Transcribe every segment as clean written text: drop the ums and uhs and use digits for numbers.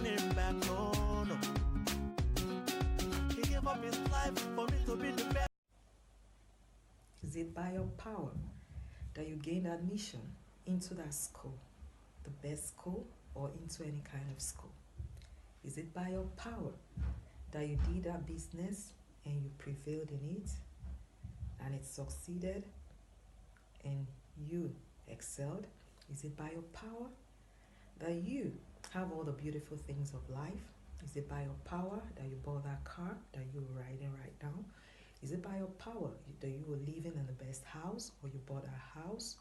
turning back, no, no. He gave up his life for me to be the best. Is it by your power that you gained admission into that school, the best school, or into any kind of school? Is it by your power that you did that business and you prevailed in it and it succeeded and you excelled? Is it by your power that you have all the beautiful things of life? Is it by your power that you bought that car that you're riding right now? Is it by your power that you were living in the best house or you bought a house?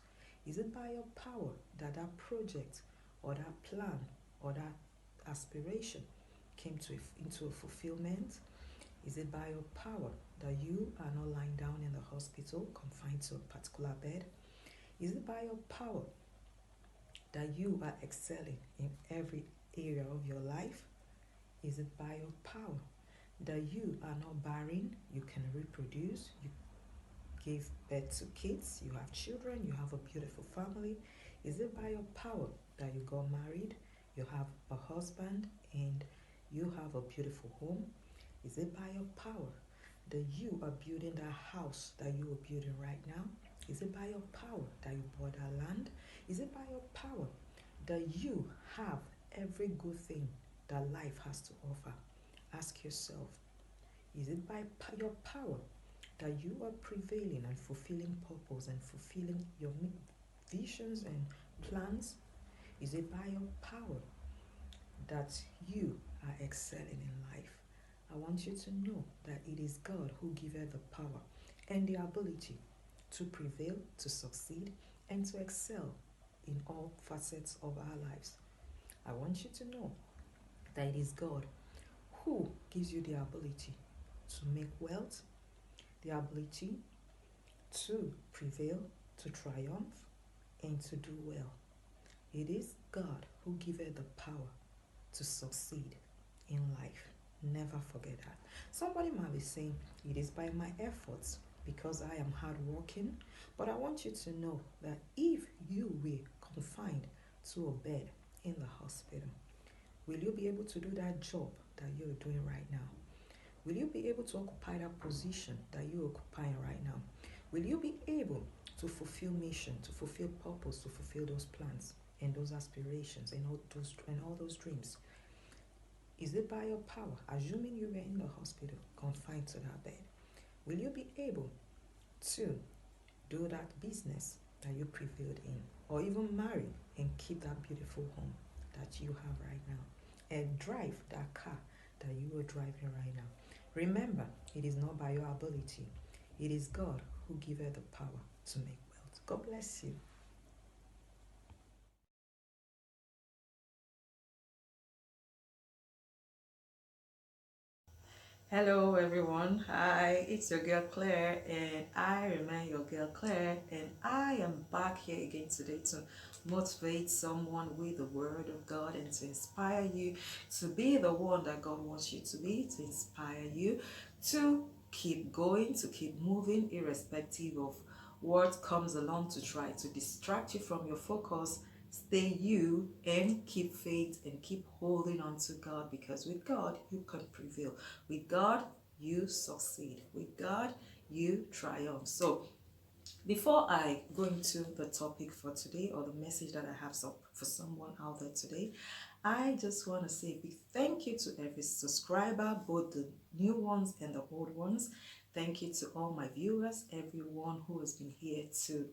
Is it by your power that that project or that plan or that aspiration came into a fulfillment? Is it by your power that you are not lying down in the hospital confined to a particular bed? Is it by your power that you are excelling in every area of your life? Is it by your power that you are not barren, you can reproduce, you give birth to kids, you have children, you have a beautiful family? Is it by your power that you got married, you have a husband, and you have a beautiful home? Is it by your power that you are building that house that you are building right now? Is it by your power that you bought that land? Is it by your power that you have every good thing that life has to offer? Ask yourself, is it by your power that you are prevailing and fulfilling purpose and fulfilling your visions and plans? Is it by your power that you are excelling in life? I want you to know that it is God who giveth the power and the ability to prevail, to succeed, and to excel in all facets of our lives. I want you to know that it is God who gives you the ability to make wealth, the ability to prevail, to triumph, and to do well. It is God who giveth the power to succeed in life. Never forget that. Somebody might be saying, it is by my efforts because I am hardworking. But I want you to know that if you were confined to a bed in the hospital, will you be able to do that job that you're doing right now? Will you be able to occupy that position that you're occupying right now? Will you be able to fulfill mission, to fulfill purpose, to fulfill those plans and those aspirations and all those dreams? Is it by your power, assuming you were in the hospital, confined to that bed? Will you be able to do that business that you prevailed in, or even marry and keep that beautiful home that you have right now, and drive that car that you are driving right now? Remember, it is not by your ability. It is God who giveth the power to make wealth. God bless you. Hello everyone, hi, it's your girl Claire, and I remain your girl Claire, and I am back here again today to motivate someone with the word of God and to inspire you to be the one that God wants you to be, to inspire you to keep going, to keep moving irrespective of what comes along to try to distract you from your focus. Stay you and keep faith and keep holding on to God, because with God you can prevail. With God you succeed. With God you triumph. So before I go into the topic for today, or the message that I have for someone out there today, I just want to say a big thank you to every subscriber, both the new ones and the old ones. Thank you to all my viewers, everyone who has been here to,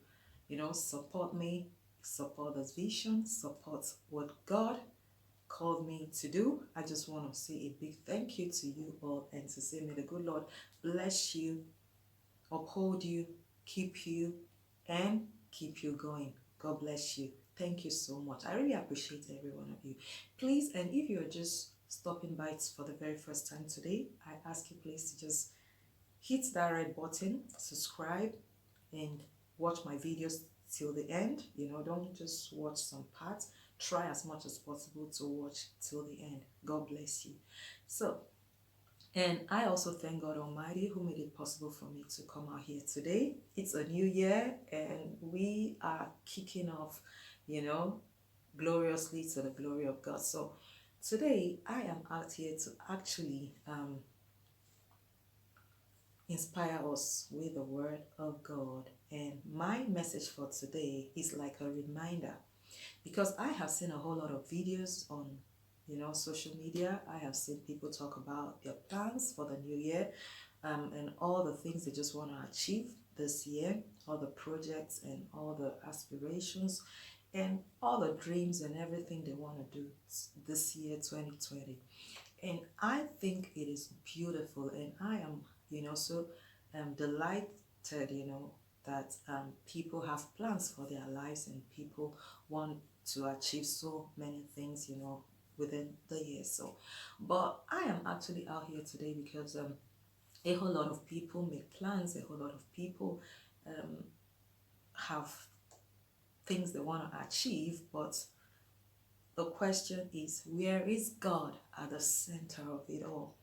support me, support this vision, support what God called me to do. I just want to say a big thank you to you all, and to say may the good Lord bless you, uphold you, keep you, and keep you going. God bless you. Thank you so much. I really appreciate every one of you. Please, and if you're just stopping by for the very first time today, I ask you please to just hit that red button, subscribe, and watch my videos till the end. Don't just watch some parts. Try as much as possible to watch till the end. God bless you. And I also thank God Almighty who made it possible for me to come out here today. It's a new year and we are kicking off, gloriously to the glory of God. So Today, I am out here to actually inspire us with the Word of God. And my message for today is like a reminder, because I have seen a whole lot of videos on social media. I have seen people talk about their plans for the new year, and all the things they just want to achieve this year, all the projects and all the aspirations and all the dreams and everything they want to do this year 2020. And I think it is beautiful, and I am so delighted that people have plans for their lives, and people want to achieve so many things within the year. So but I am actually out here today because a whole lot of people make plans, a whole lot of people have things they want to achieve, but the question is, where is God at the center of it all?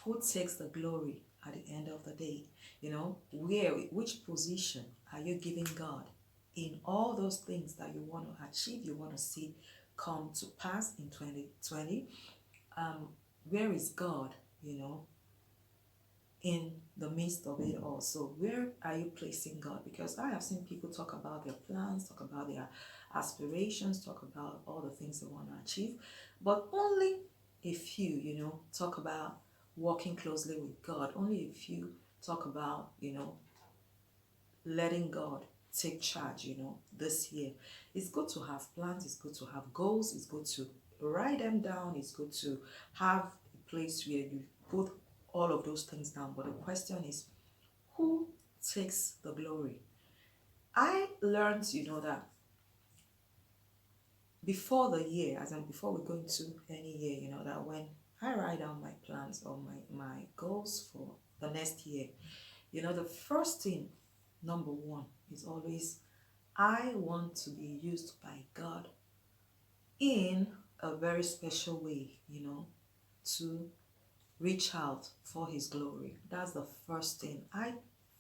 Who takes the glory at the end of the day? Which position are you giving God in all those things that you want to achieve, you want to see come to pass in 2020? Where is God, in the midst of it all? So where are you placing God? Because I have seen people talk about their plans, talk about their aspirations, talk about all the things they want to achieve, but only a few talk about working closely with God. Only a few talk about letting God take charge this year. It's good to have plans, it's good to have goals, it's good to write them down, it's good to have a place where you put all of those things down. But the question is, who takes the glory? I learned that before the year, as in before we go into any year, that when I write down my plans or my goals for the next year, the first thing, number one, is always, I want to be used by God in a very special way, to reach out for His glory. That's the first thing. I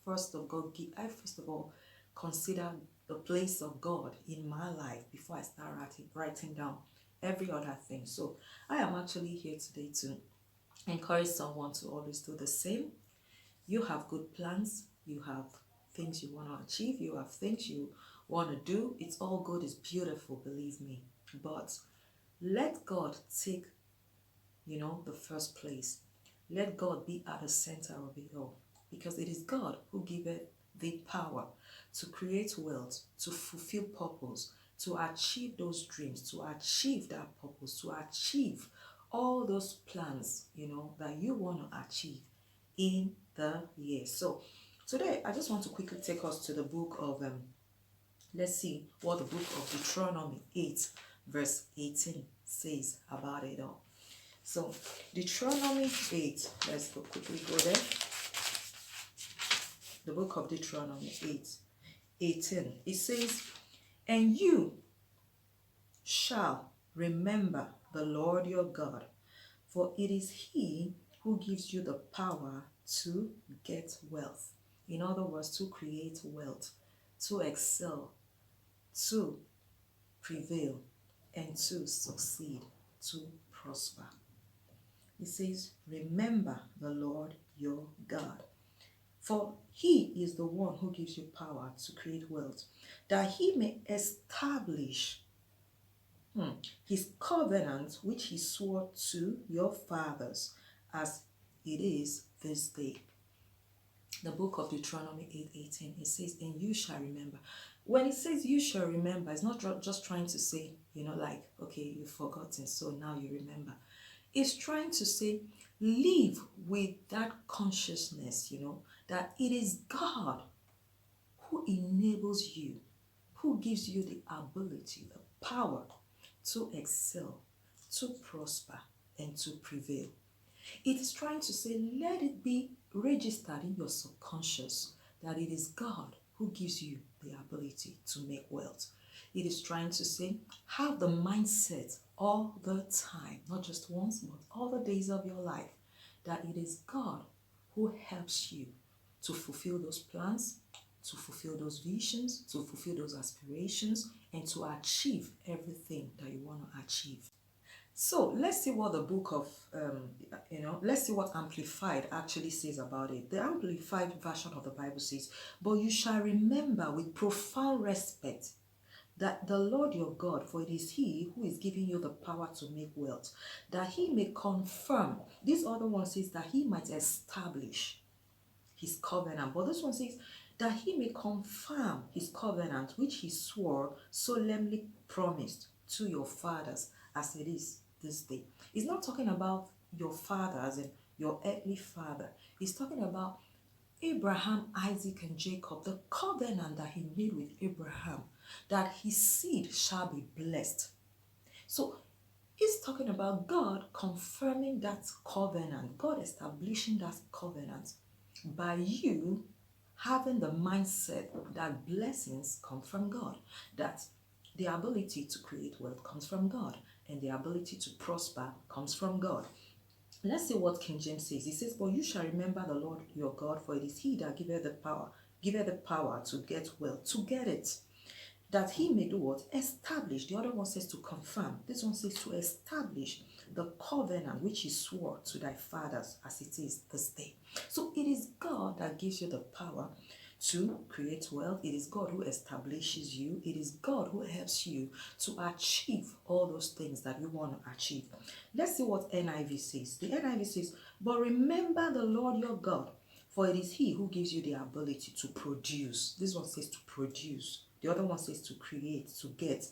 first of all consider the place of God in my life before I start writing down every other thing. So I am actually here today to encourage someone to always do the same. You have good plans, you have things you want to achieve, you have things you want to do. It's all good, it's beautiful, believe me. But let God take the first place. Let God be at the center of it all, because it is God who giveth the power to create wealth, to fulfill purpose, to achieve those dreams, to achieve that purpose, to achieve all those plans that you want to achieve in the year. So today I just want to quickly take us to the book of let's see what the book of Deuteronomy 8 verse 18 says about it all. So Deuteronomy 8, let's quickly go there. The book of Deuteronomy 8:18. It says, and you shall remember the Lord your God, for it is He who gives you the power to get wealth. In other words, to create wealth, to excel, to prevail, and to succeed, to prosper. It says, remember the Lord your God, for He is the one who gives you power to create wealth, that He may establish His covenant which He swore to your fathers, as it is this day. The book of Deuteronomy 8:18, it says, and you shall remember. When it says you shall remember, it's not just trying to say, like, okay, you've forgotten, so now you remember. It's trying to say, live with that consciousness, that it is God who enables you, who gives you the ability, the power to excel, to prosper, and to prevail. It is trying to say, let it be registered in your subconscious that it is God who gives you the ability to make wealth. It is trying to say, have the mindset all the time, not just once, but all the days of your life, that it is God who helps you to fulfill those plans, to fulfill those visions, to fulfill those aspirations, and to achieve everything that you want to achieve. So let's see what the book of, let's see what Amplified actually says about it. The Amplified version of the Bible says, "But you shall remember with profound respect that the Lord your God, for it is He who is giving you the power to make wealth, that He may confirm." This other one says that He might establish His covenant. But this one says that He may confirm His covenant, which He swore solemnly promised to your fathers as it is this day. He's not talking about your father as in your earthly father. He's talking about Abraham, Isaac, and Jacob, the covenant that He made with Abraham, that his seed shall be blessed. So He's talking about God confirming that covenant, God establishing that covenant by you having the mindset that blessings come from God, that the ability to create wealth comes from God, and the ability to prosper comes from God. Let's see what King James says. He says, "But you shall remember the Lord your God, for it is He that giveth the power to get wealth, to get it, that He may do what? Establish." The other one says to confirm. This one says to establish the covenant which He swore to thy fathers as it is this day. So it is God that gives you the power to create wealth. It is God who establishes you. It is God who helps you to achieve all those things that you want to achieve. Let's see what NIV says. The NIV says, "But remember the Lord your God, for it is He who gives you the ability to produce." This one says to produce. The other one says to create, to get.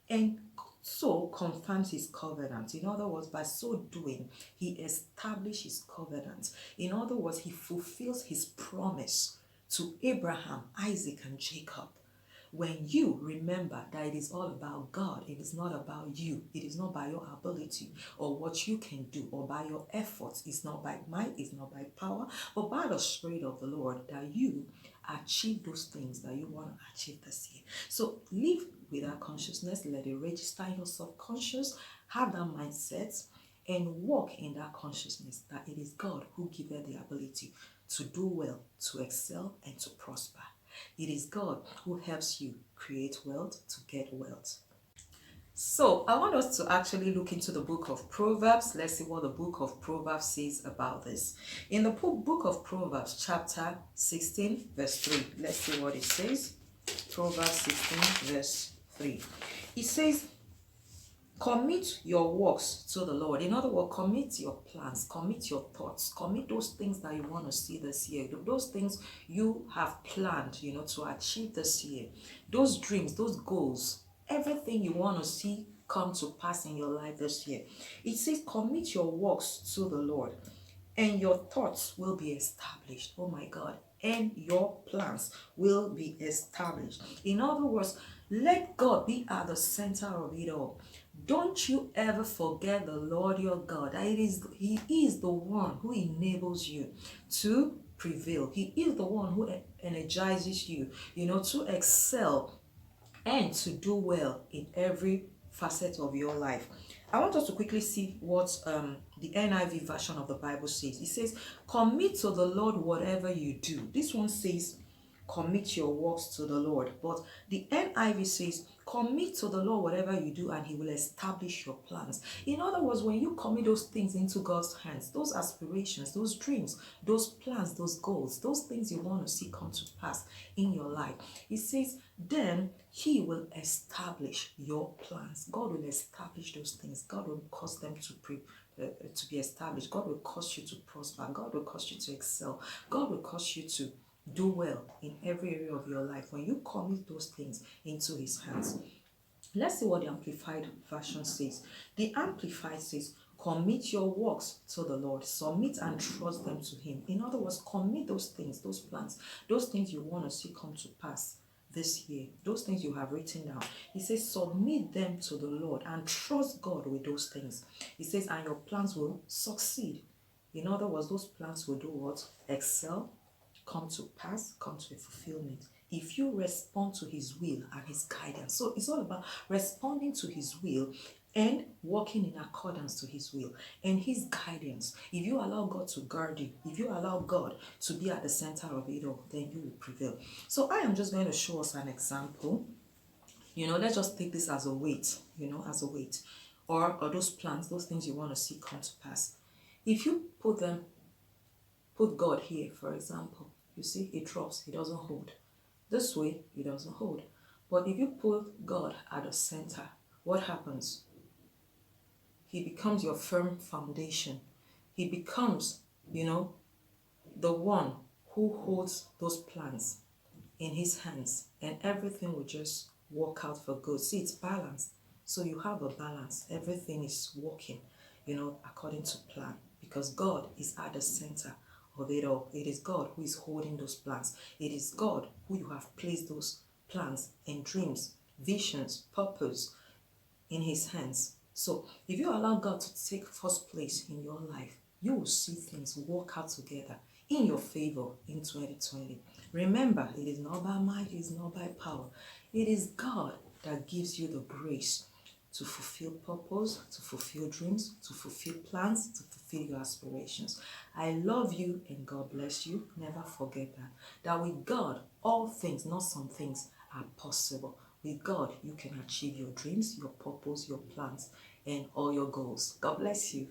And so confirms His covenant. In other words, by so doing, He establishes His covenant. In other words, He fulfills His promise to Abraham, Isaac, and Jacob. When you remember that it is all about God, it is not about you, it is not by your ability or what you can do or by your efforts, it's not by might, it's not by power, but by the Spirit of the Lord, that you achieve those things that you want to achieve this year. So live with that consciousness, let it register in your subconscious, have that mindset, and walk in that consciousness that it is God who gives you the ability to do well, to excel, and to prosper. It is God who helps you create wealth, to get wealth. So I want us to actually look into the book of Proverbs. Let's see what the book of Proverbs says about this. In the book of Proverbs, chapter 16, verse 3, let's see what it says. Proverbs 16, verse 3. It says, "Commit your works to the Lord." In other words, commit your plans, commit your thoughts, commit those things that you want to see this year, those things you have planned, to achieve this year, those dreams, those goals, everything you want to see come to pass in your life this year. It says, "Commit your works to the Lord, and your thoughts will be established." Oh my God. And your plans will be established. In other words, let God be at the center of it all. Don't you ever forget the Lord your God. He is the one who enables you to prevail. He is the one who energizes you, to excel and to do well in every facet of your life. I want us to quickly see what the NIV version of the Bible says. It says, "Commit to the Lord whatever you do." This one says, "Commit your works to the Lord." But the NIV says, "Commit to the Lord whatever you do, and He will establish your plans." In other words, when you commit those things into God's hands, those aspirations, those dreams, those plans, those goals, those things you want to see come to pass in your life, it says, then He will establish your plans. God will establish those things. God will cause them to be established. God will cause you to prosper. God will cause you to excel. God will cause you to do well in every area of your life when you commit those things into His hands. Let's see what the Amplified version says. The Amplified says, "Commit your works to the Lord. Submit and trust them to Him." In other words, commit those things, those plans, those things you want to see come to pass this year, those things you have written down. He says, submit them to the Lord and trust God with those things. He says, and your plans will succeed. In other words, those plans will do what? Excel, come to pass, come to a fulfillment. If you respond to His will and His guidance. So it's all about responding to His will and walking in accordance to His will and His guidance. If you allow God to guard you, if you allow God to be at the center of it all, then you will prevail. So I am just going to show us an example. Let's just take this as a weight, as a weight. or those plans, those things you want to see come to pass. If you put God here, for example, you see, it drops, it doesn't hold. This way, it doesn't hold. But if you put God at the center, what happens? He becomes your firm foundation. He becomes, the one who holds those plans in his hands, and everything will just work out for good. See, it's balanced. So you have a balance. Everything is working, according to plan, because God is at the center of it all. It is God who is holding those plans. It is God who you have placed those plans and dreams, visions, purpose in his hands. So if you allow God to take first place in your life, you will see things work out together in your favor in 2020. Remember, it is not by might, it is not by power. It is God that gives you the grace to fulfill purpose, to fulfill dreams, to fulfill plans, to fulfill your aspirations. I love you and God bless you. Never forget that with God, all things, not some things, are possible. With God, you can achieve your dreams, your purpose, your plans, and all your goals. God bless you.